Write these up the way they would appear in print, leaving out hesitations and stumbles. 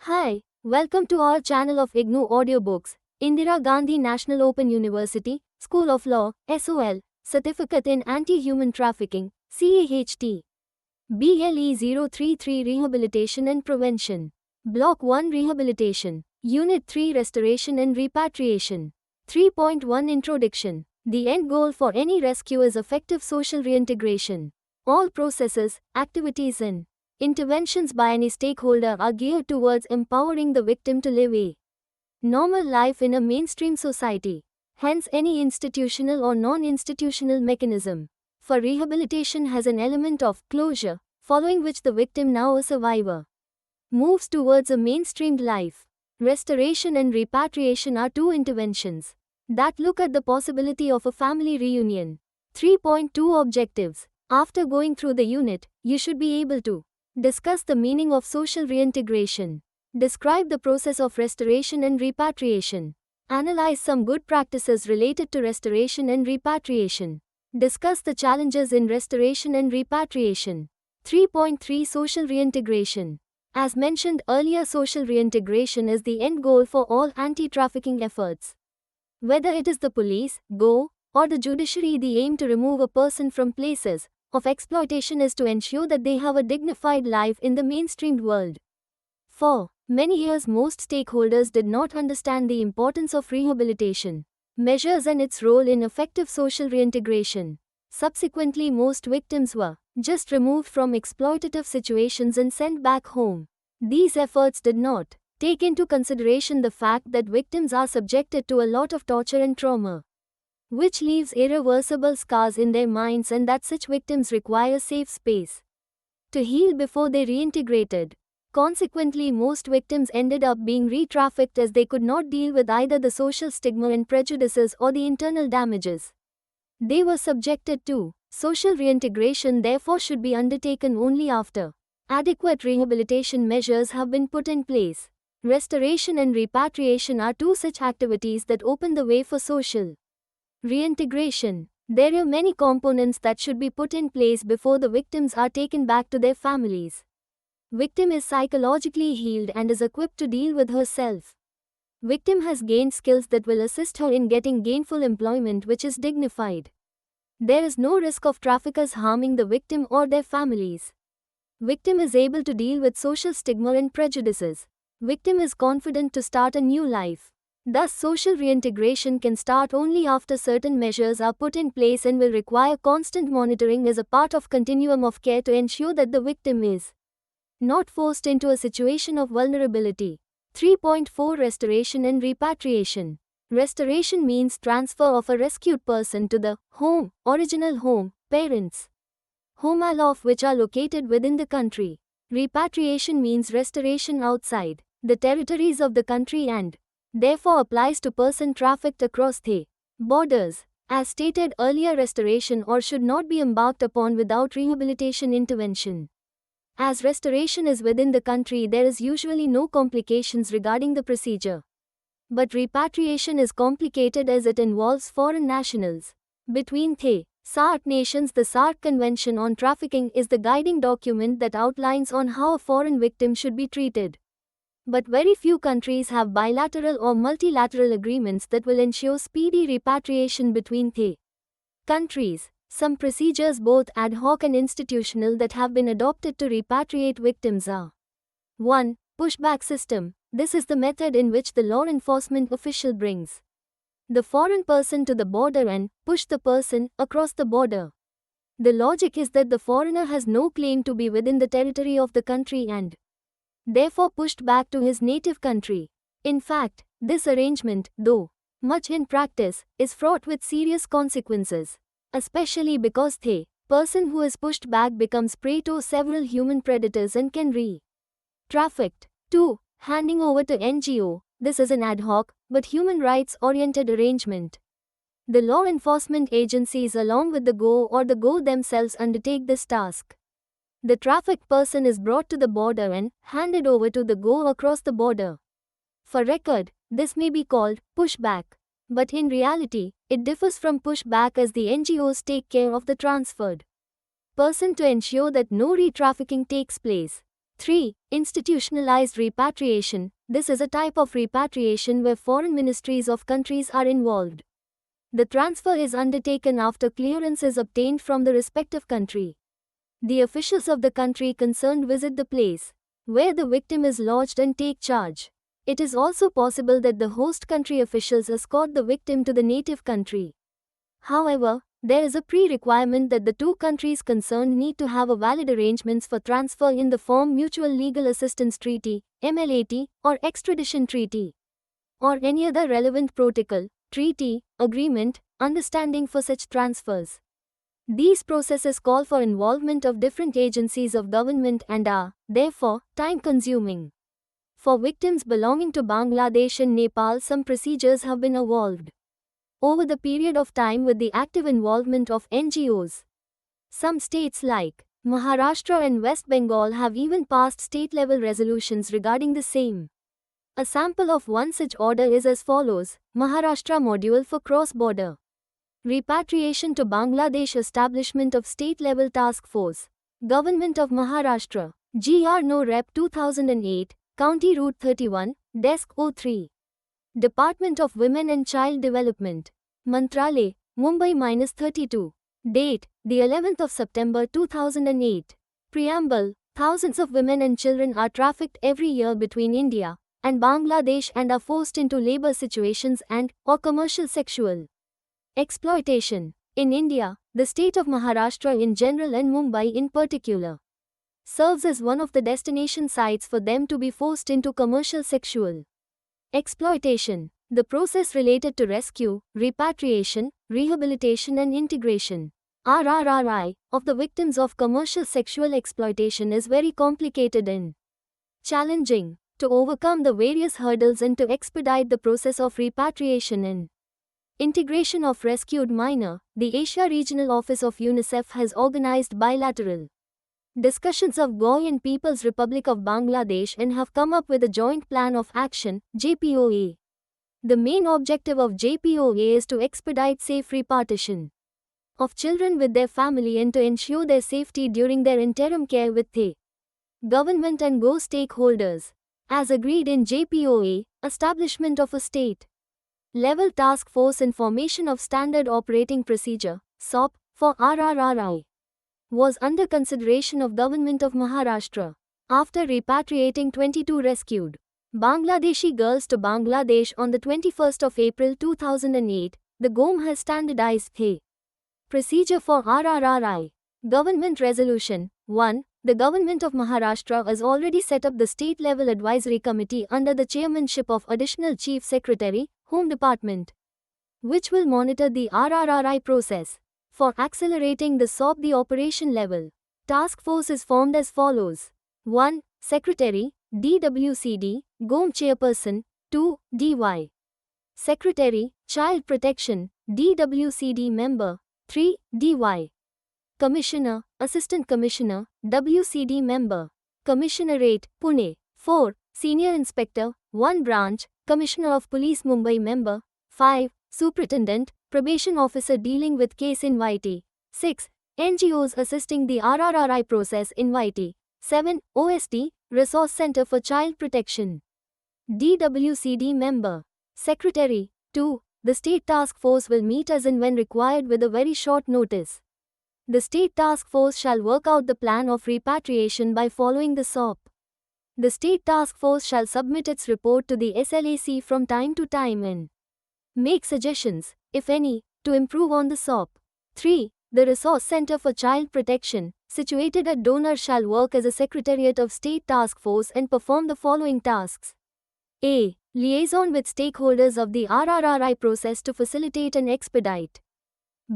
Hi, welcome to our channel of IGNOU Audiobooks, Indira Gandhi National Open University, School of Law, SOL, Certificate in Anti-Human Trafficking, CAHT. BLE 033 Rehabilitation and Prevention. Block 1 Rehabilitation. Unit 3 Restoration and Repatriation. 3.1 Introduction. The end goal for any rescue is effective social reintegration. All processes, activities and interventions by any stakeholder are geared towards empowering the victim to live a normal life in a mainstream society. Hence, any institutional or non-institutional mechanism for rehabilitation has an element of closure, following which the victim, now a survivor, moves towards a mainstreamed life. Restoration and repatriation are two interventions that look at the possibility of a family reunion. 3.2 Objectives. After going through the unit, you should be able to discuss the meaning of social reintegration. Describe the process of restoration and repatriation. Analyze some good practices related to restoration and repatriation. Discuss the challenges in restoration and repatriation. 3.3 Social reintegration. As mentioned earlier, social reintegration is the end goal for all anti-trafficking efforts. Whether it is the police, GO, or the judiciary, the aim to remove a person from places of exploitation is to ensure that they have a dignified life in the mainstreamed world. For many years, most stakeholders did not understand the importance of rehabilitation measures and its role in effective social reintegration. Subsequently, most victims were just removed from exploitative situations and sent back home. These efforts did not take into consideration the fact that victims are subjected to a lot of torture and trauma, which leaves irreversible scars in their minds, and that such victims require safe space to heal before they reintegrated. Consequently, most victims ended up being re-trafficked as they could not deal with either the social stigma and prejudices or the internal damages they were subjected to. Social reintegration therefore should be undertaken only after adequate rehabilitation measures have been put in place. Restoration and repatriation are two such activities that open the way for social reintegration. There are many components that should be put in place before the victims are taken back to their families. Victim is psychologically healed and is equipped to deal with herself. Victim has gained skills that will assist her in getting gainful employment which is dignified. There is no risk of traffickers harming the victim or their families. Victim is able to deal with social stigma and prejudices. Victim is confident to start a new life. Thus, social reintegration can start only after certain measures are put in place and will require constant monitoring as a part of continuum of care to ensure that the victim is not forced into a situation of vulnerability. 3.4 Restoration and repatriation. Restoration means transfer of a rescued person to the home, original home, parents' home, all of which are located within the country. Repatriation means restoration outside the territories of the country and therefore applies to person trafficked across the borders. As stated earlier, restoration or should not be embarked upon without rehabilitation intervention. As restoration is within the country, there is usually no complications regarding the procedure. But repatriation is complicated as it involves foreign nationals. Between the SAARC nations, the SAARC Convention on Trafficking is the guiding document that outlines on how a foreign victim should be treated. But very few countries have bilateral or multilateral agreements that will ensure speedy repatriation between the countries. Some procedures, both ad hoc and institutional, that have been adopted to repatriate victims are 1. Pushback system. This is the method in which the law enforcement official brings the foreign person to the border and push the person across the border. The logic is that the foreigner has no claim to be within the territory of the country and therefore pushed back to his native country. In fact, this arrangement, though much in practice, is fraught with serious consequences, especially because the person who is pushed back becomes prey to several human predators and can trafficked. 2. Handing over to NGO. This is an ad hoc, but human rights-oriented arrangement. The law enforcement agencies along with the GO or the GO themselves undertake this task. The trafficked person is brought to the border and handed over to the GO across the border. For record, this may be called pushback, but in reality, it differs from pushback as the NGOs take care of the transferred person to ensure that no re-trafficking takes place. 3. Institutionalized repatriation. This is a type of repatriation where foreign ministries of countries are involved. The transfer is undertaken after clearance is obtained from the respective country. The officials of the country concerned visit the place where the victim is lodged and take charge. It is also possible that the host country officials escort the victim to the native country. However, there is a pre-requirement that the two countries concerned need to have a valid arrangements for transfer in the form Mutual Legal Assistance Treaty, MLAT, or Extradition Treaty, or any other relevant protocol, treaty, agreement, understanding for such transfers. These processes call for involvement of different agencies of government and are, therefore, time-consuming. For victims belonging to Bangladesh and Nepal, some procedures have been evolved over the period of time with the active involvement of NGOs. Some states like Maharashtra and West Bengal have even passed state-level resolutions regarding the same. A sample of one such order is as follows: Maharashtra Module for Cross-Border Repatriation to Bangladesh, establishment of state-level task force. Government of Maharashtra. GR No Rep 2008, County Route 31, Desk 03. Department of Women and Child Development. Mantralay, Mumbai-32. Date, the 11th of September 2008. Preamble. Thousands of women and children are trafficked every year between India and Bangladesh and are forced into labor situations and/or commercial sexual exploitation. In India, the state of Maharashtra in general and Mumbai in particular serves as one of the destination sites for them to be forced into commercial sexual exploitation. The process related to rescue, repatriation, rehabilitation and integration (RRRI) of the victims of commercial sexual exploitation is very complicated and challenging. To overcome the various hurdles and to expedite the process of repatriation and integration of rescued minor, the Asia Regional Office of UNICEF has organized bilateral discussions of GOI and People's Republic of Bangladesh and have come up with a joint plan of action, JPOA. The main objective of JPOA is to expedite safe repartition of children with their family and to ensure their safety during their interim care with the government and GO stakeholders. As agreed in JPOA, establishment of a state-level task force and formation of Standard Operating Procedure, SOP, for RRRI was under consideration of Government of Maharashtra. After repatriating 22 rescued Bangladeshi girls to Bangladesh on the 21st of April 2008, the GOM has standardized the procedure for RRRI. Government Resolution 1. The Government of Maharashtra has already set up the State-Level Advisory Committee under the chairmanship of Additional Chief Secretary, Home Department, which will monitor the RRRI process. For accelerating the SOP, the operation level task force is formed as follows: 1. Secretary, DWCD, GOM Chairperson. 2. DY Secretary, Child Protection, DWCD Member. 3. DY Commissioner, Assistant Commissioner, WCD Member. Commissionerate, Pune. 4. Senior Inspector, 1 Branch, Commissioner of Police Mumbai Member. 5. Superintendent, Probation Officer dealing with case in YT. 6. NGOs assisting the RRRI process in YT. 7. OST, Resource Center for Child Protection. DWCD Member. Secretary. 2. The State Task Force will meet as and when required with a very short notice. The State Task Force shall work out the plan of repatriation by following the SOP. The State Task Force shall submit its report to the SLAC from time to time and make suggestions, if any, to improve on the SOP. 3. The Resource Center for Child Protection, situated at Donor, shall work as a secretariat of State Task Force and perform the following tasks. A. Liaison with stakeholders of the RRRI process to facilitate and expedite.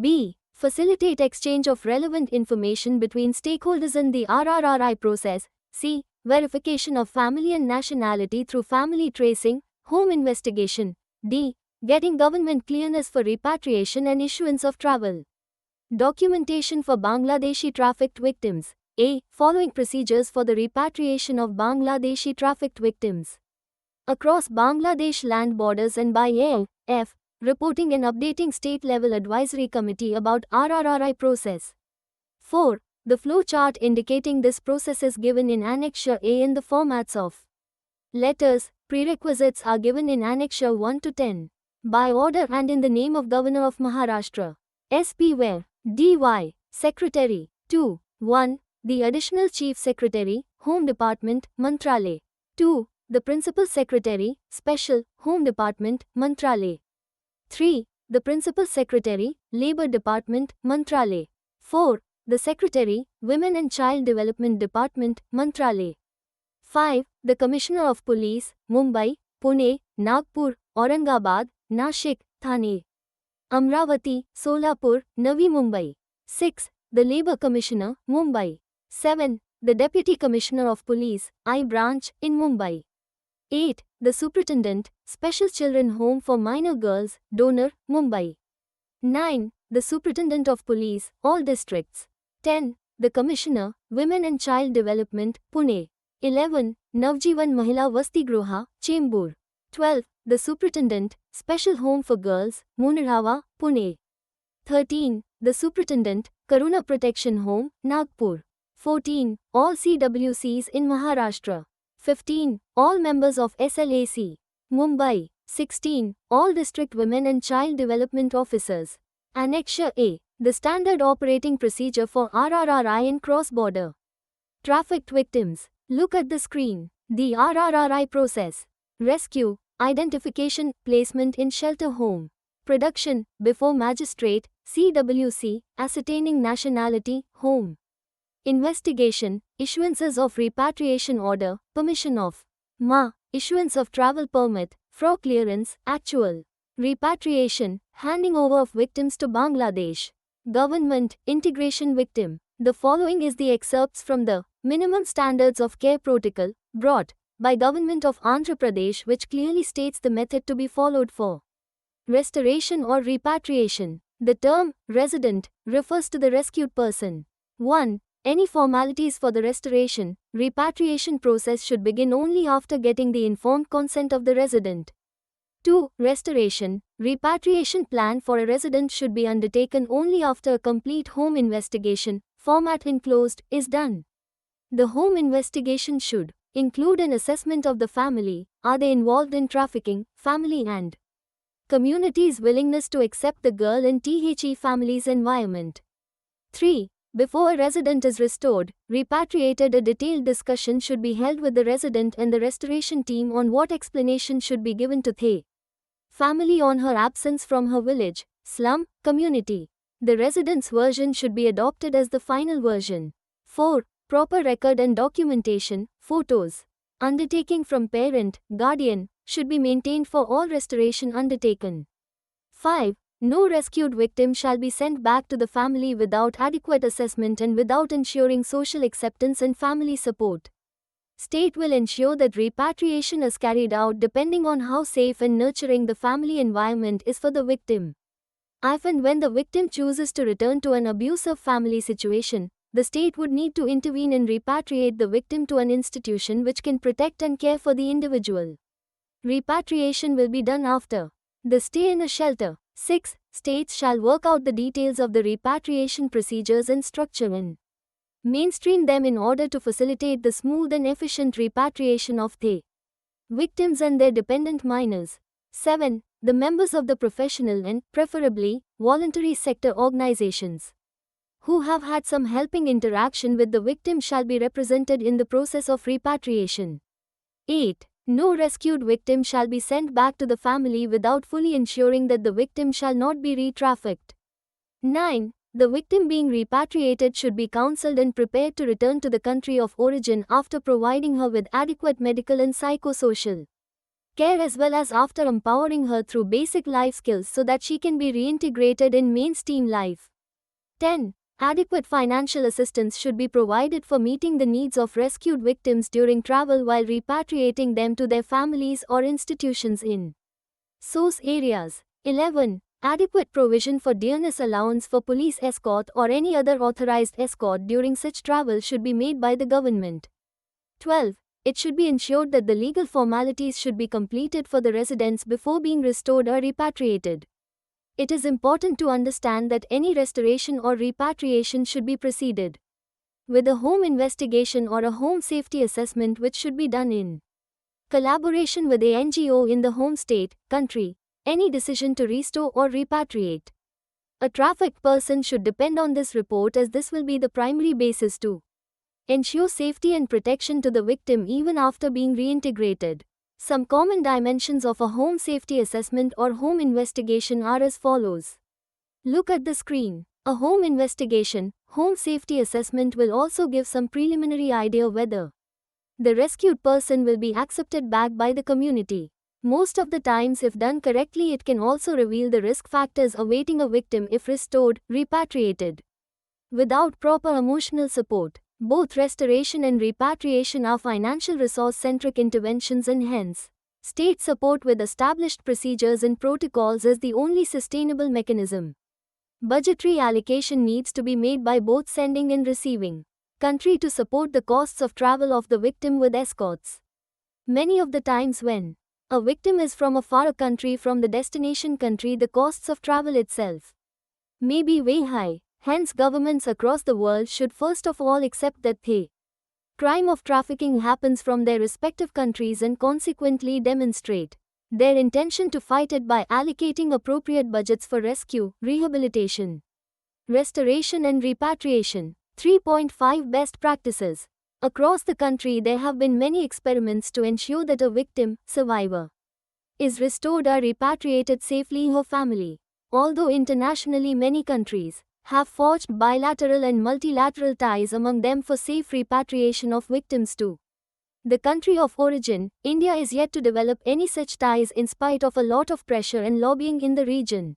B. Facilitate exchange of relevant information between stakeholders in the RRRI process. C. Verification of family and nationality through family tracing, home investigation. D. Getting government clearness for repatriation and issuance of travel documentation for Bangladeshi trafficked victims. A. Following procedures for the repatriation of Bangladeshi trafficked victims across Bangladesh land borders and by air. F. Reporting and updating state-level advisory committee about RRRI process. 4. The flow chart indicating this process is given in Annexure A in the formats of letters. Prerequisites are given in Annexure 1 to 10. By order and in the name of Governor of Maharashtra. SP where DY. Secretary. 2. 1. The Additional Chief Secretary, Home Department, Mantralay. 2. The Principal Secretary, Special, Home Department, Mantralay. 3. The Principal Secretary, Labor Department, Mantralay. 4. The Secretary, Women and Child Development Department, Mantralay. 5. The Commissioner of Police, Mumbai, Pune, Nagpur, Aurangabad, Nashik, Thane, Amravati, Solapur, Navi Mumbai. 6. The Labor Commissioner, Mumbai. 7. The Deputy Commissioner of Police, I Branch, in Mumbai. 8. The Superintendent, Special Children Home for Minor Girls, Donor, Mumbai. 9. The Superintendent of Police, all districts. 10. The Commissioner, Women and Child Development, Pune. 11. Navjeevan Mahila Vasti Groha, Chembur. 12. The Superintendent, Special Home for Girls, Munirhava, Pune. 13. The Superintendent, Karuna Protection Home, Nagpur. 14. All CWCs in Maharashtra. 15. All members of SLAC, Mumbai. 16. All District Women and Child Development Officers. Annexure A. The Standard Operating Procedure for RRRI in Cross-Border Trafficked Victims. Look at the screen. The RRRI process. Rescue, identification, placement in shelter home. Production, before magistrate, CWC, ascertaining nationality, home. Investigation, issuances of repatriation order, permission of MA, issuance of travel permit, FRO clearance, actual. Repatriation, handing over of victims to Bangladesh. Government, integration victim. The following is the excerpts from the Minimum Standards of Care Protocol, brought by Government of Andhra Pradesh, which clearly states the method to be followed for restoration or repatriation. The term resident refers to the rescued person. 1. Any formalities for the restoration, repatriation process should begin only after getting the informed consent of the resident. 2. Restoration, repatriation plan for a resident should be undertaken only after a complete home investigation, format enclosed, is done. The home investigation should include an assessment of the family, are they involved in trafficking, family and community's willingness to accept the girl in THE family's environment. 3. Before a resident is restored, repatriated, a detailed discussion should be held with the resident and the restoration team on what explanation should be given to the family on her absence from her village, slum, community. The resident's version should be adopted as the final version. 4. Proper record and documentation, photos, undertaking from parent, guardian, should be maintained for all restoration undertaken. 5. No rescued victim shall be sent back to the family without adequate assessment and without ensuring social acceptance and family support. State will ensure that repatriation is carried out depending on how safe and nurturing the family environment is for the victim. If and when the victim chooses to return to an abusive family situation, the state would need to intervene and repatriate the victim to an institution which can protect and care for the individual. Repatriation will be done after the stay in a shelter. 6. States shall work out the details of the repatriation procedures and structure and mainstream them in order to facilitate the smooth and efficient repatriation of the victims and their dependent minors. 7. The members of the professional and, preferably, voluntary sector organizations who have had some helping interaction with the victim shall be represented in the process of repatriation. 8. No rescued victim shall be sent back to the family without fully ensuring that the victim shall not be re-trafficked. 9. The victim being repatriated should be counseled and prepared to return to the country of origin after providing her with adequate medical and psychosocial care as well as after empowering her through basic life skills so that she can be reintegrated in mainstream life. 10. Adequate financial assistance should be provided for meeting the needs of rescued victims during travel while repatriating them to their families or institutions in source areas. 11. Adequate provision for dearness allowance for police escort or any other authorized escort during such travel should be made by the government. 12. It should be ensured that the legal formalities should be completed for the residents before being restored or repatriated. It is important to understand that any restoration or repatriation should be preceded with a home investigation or a home safety assessment which should be done in collaboration with a NGO in the home state, country, any decision to restore or repatriate a trafficked person should depend on this report, as this will be the primary basis to ensure safety and protection to the victim even after being reintegrated. Some common dimensions of a home safety assessment or home investigation are as follows. Look at the screen. A home investigation, home safety assessment will also give some preliminary idea whether the rescued person will be accepted back by the community. Most of the times, if done correctly, it can also reveal the risk factors awaiting a victim if restored, repatriated. Without proper emotional support, both restoration and repatriation are financial resource-centric interventions, and hence, state support with established procedures and protocols is the only sustainable mechanism. Budgetary allocation needs to be made by both sending and receiving country to support the costs of travel of the victim with escorts. Many of the times when a victim is from a far country from the destination country, the costs of travel itself may be way high. Hence, governments across the world should first of all accept that the crime of trafficking happens from their respective countries and consequently demonstrate their intention to fight it by allocating appropriate budgets for rescue, rehabilitation, restoration and repatriation. 3.5 Best practices. Across the country, there have been many experiments to ensure that a victim, survivor, is restored or repatriated safely her family. Although internationally many countries have forged bilateral and multilateral ties among them for safe repatriation of victims to the country of origin, India is yet to develop any such ties in spite of a lot of pressure and lobbying in the region.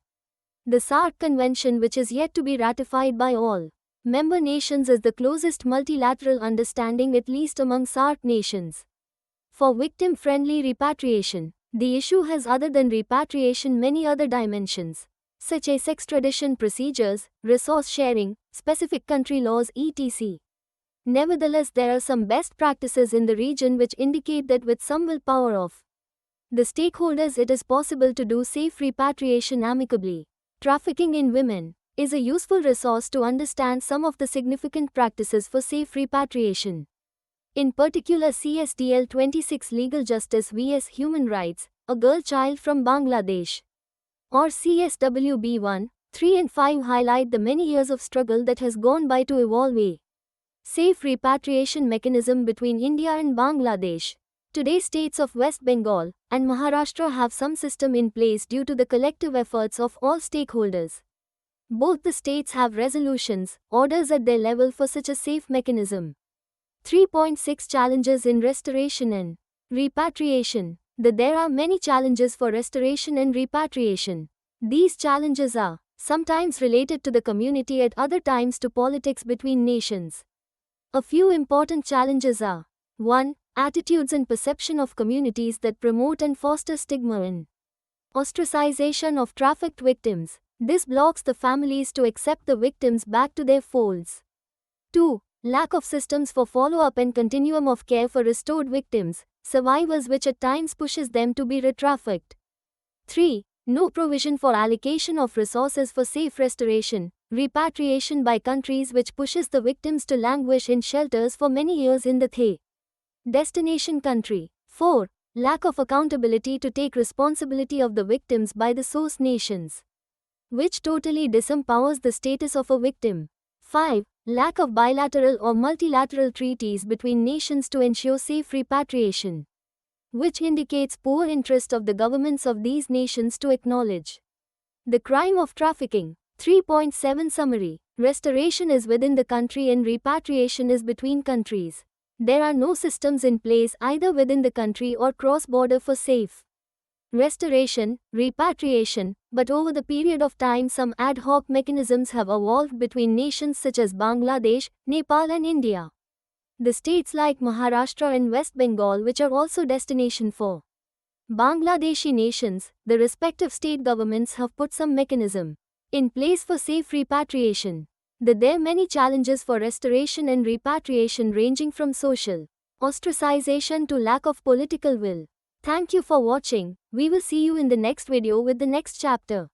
The SAARC Convention, which is yet to be ratified by all member nations, is the closest multilateral understanding, at least among SAARC nations, for victim-friendly repatriation. The issue has, other than repatriation, many other dimensions, such as extradition procedures, resource sharing, specific country laws, etc. Nevertheless, there are some best practices in the region which indicate that with some willpower of the stakeholders, it is possible to do safe repatriation amicably. Trafficking in women is a useful resource to understand some of the significant practices for safe repatriation. In particular, CSDL 26 Legal Justice vs Human Rights, a girl child from Bangladesh, or CSWB 1, 3 and 5 highlight the many years of struggle that has gone by to evolve a safe repatriation mechanism between India and Bangladesh. Today, states of West Bengal and Maharashtra have some system in place due to the collective efforts of all stakeholders. Both the states have resolutions, orders at their level for such a safe mechanism. 3.6 Challenges in restoration and repatriation. There are many challenges for restoration and repatriation. These challenges are sometimes related to the community, at other times to politics between nations. A few important challenges are: 1. Attitudes and perception of communities that promote and foster stigma and ostracization of trafficked victims. This blocks the families to accept the victims back to their folds. 2. Lack of systems for follow-up and continuum of care for restored victims, survivors, which at times pushes them to be re-trafficked. 3. No provision for allocation of resources for safe restoration, repatriation by countries, which pushes the victims to languish in shelters for many years in the destination country. 4. Lack of accountability to take responsibility of the victims by the source nations, which totally disempowers the status of a victim. 5. Lack of bilateral or multilateral treaties between nations to ensure safe repatriation, which indicates poor interest of the governments of these nations to acknowledge the crime of trafficking. 3.7 Summary. Restoration is within the country and repatriation is between countries. There are no systems in place either within the country or cross-border for safe restoration, repatriation, but over the period of time some ad hoc mechanisms have evolved between nations such as Bangladesh, Nepal and India. The states like Maharashtra and West Bengal, which are also destination for Bangladeshi nations, the respective state governments have put some mechanism in place for safe repatriation. There are many challenges for restoration and repatriation, ranging from social ostracization to lack of political will. Thank you for watching. We will see you in the next video with the next chapter.